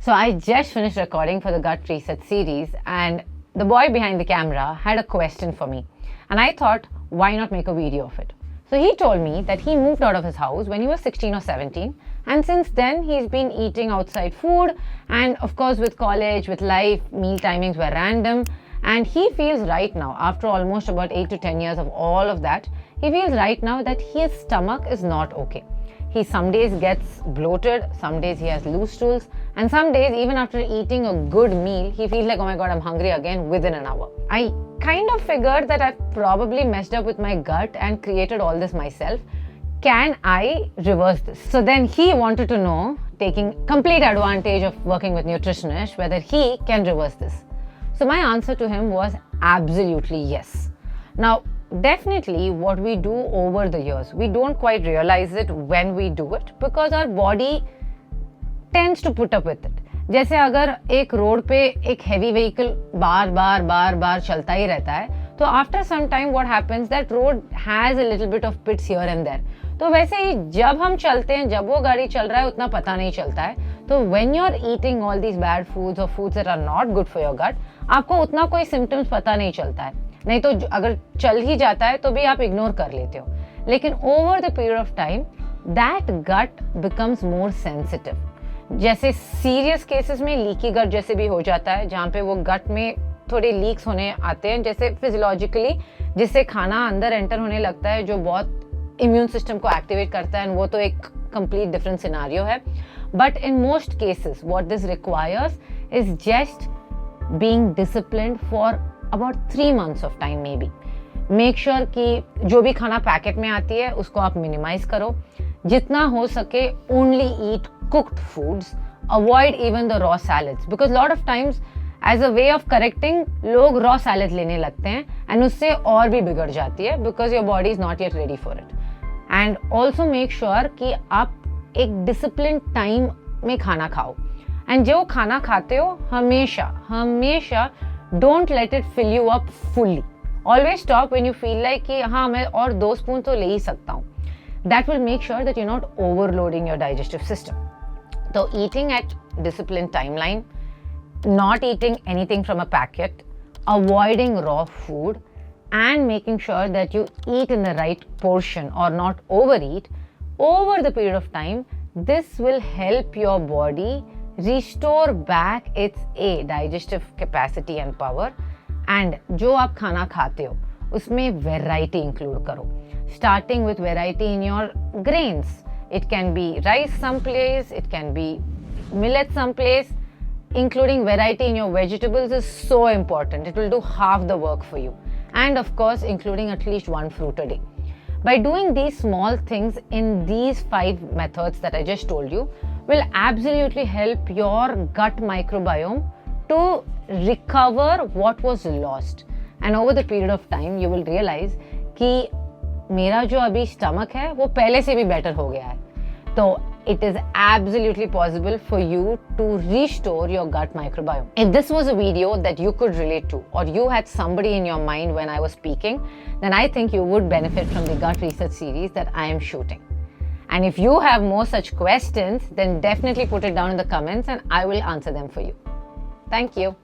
So I just finished recording for the Gut Reset series, and the boy behind the camera had a question for me. And I thought, why not make a video of it? So he told me that he moved out of his house when he was 16 or 17. And since then, he's been eating outside food. And of course, with college, with life, meal timings were random. And he feels right now, after almost about 8 to 10 years of all of that, he feels right now that his stomach is not okay. He some days gets bloated, some days he has loose stools, and some days even after eating a good meal, he feels like, oh my god, I'm hungry again within an hour. I kind of figured that I've probably messed up with my gut and created all this myself. Can I reverse this? So then he wanted to know, taking complete advantage of working with nutritionists, whether he can reverse this. So my answer to him was absolutely yes. Now, definitely what we do over the years, we don't quite realize it when we do it because our body tends to put up with it. जैसे अगर एक road पे एक heavy vehicle बार बार चलता ही रहता है, तो after some time what happens, that road has a little bit of pits here and there. तो वैसे ही जब हम चलते हैं, जब वो गाड़ी चल रहा है, उतना पता नहीं चलता है. तो when you're eating all these bad foods or foods that are not good for your gut, आपको उतना कोई symptoms पता नहीं चलता है. नहीं तो अगर चल ही जाता है तो भी आप इग्नोर कर लेते हो. लेकिन over the period of time that gut becomes more sensitive. जैसे सीरियस केसेस में लीकी गट जैसे भी हो जाता है, जहाँ पे वो गट में थोड़े लीक्स होने आते हैं जैसे फिजियोलॉजिकली, जिससे खाना अंदर एंटर होने लगता है जो बहुत इम्यून सिस्टम को एक्टिवेट करता है. वो तो एक कंप्लीट डिफरेंट सिनारियो है. But in most cases what this requires is just being disciplined for about 3 months of time maybe. Make sure कि जो भी खाना पैकेट में आती है उसको आप मिनिमाइज करो. जितना हो सके only eat cooked foods. Avoid even the raw salads because lot of times as a way of correcting लोग raw salads लेने लगते हैं and उससे और भी बिगड़ जाती है because your body is not yet ready for it. And also make sure कि आप एक disciplined time में खाना खाओ. And जो खाना खाते हो हमेशा don't let it fill you up fully. Always stop when you feel like कि हाँ मैं और 2 स्पून तो ले ही सकता हूँ. That will make sure that you're not overloading your digestive system. So eating at disciplined timeline, not eating anything from a packet, avoiding raw food, and making sure that you eat in the right portion or not overeat over the period of time, this will help your body restore back its digestive capacity and power. And जो आप खाना खाते हो उसमें variety include करो, starting with variety in your grains. It can be rice someplace, it can be millet someplace. Including variety in your vegetables is so important. It will do half the work for you. And of course including at least 1 fruit a day. By doing these small things in these 5 methods that I just told you will absolutely help your gut microbiome to recover what was lost. And over the period of time you will realize कि मेरा जो अभी stomach है वो पहले से भी better हो गया है. तो it is absolutely possible for you to restore your gut microbiome. If this was a video that you could relate to or you had somebody in your mind when I was speaking, then I think you would benefit from the Gut Reset series that I am shooting. And if you have more such questions, then definitely put it down in the comments and I will answer them for you. Thank you.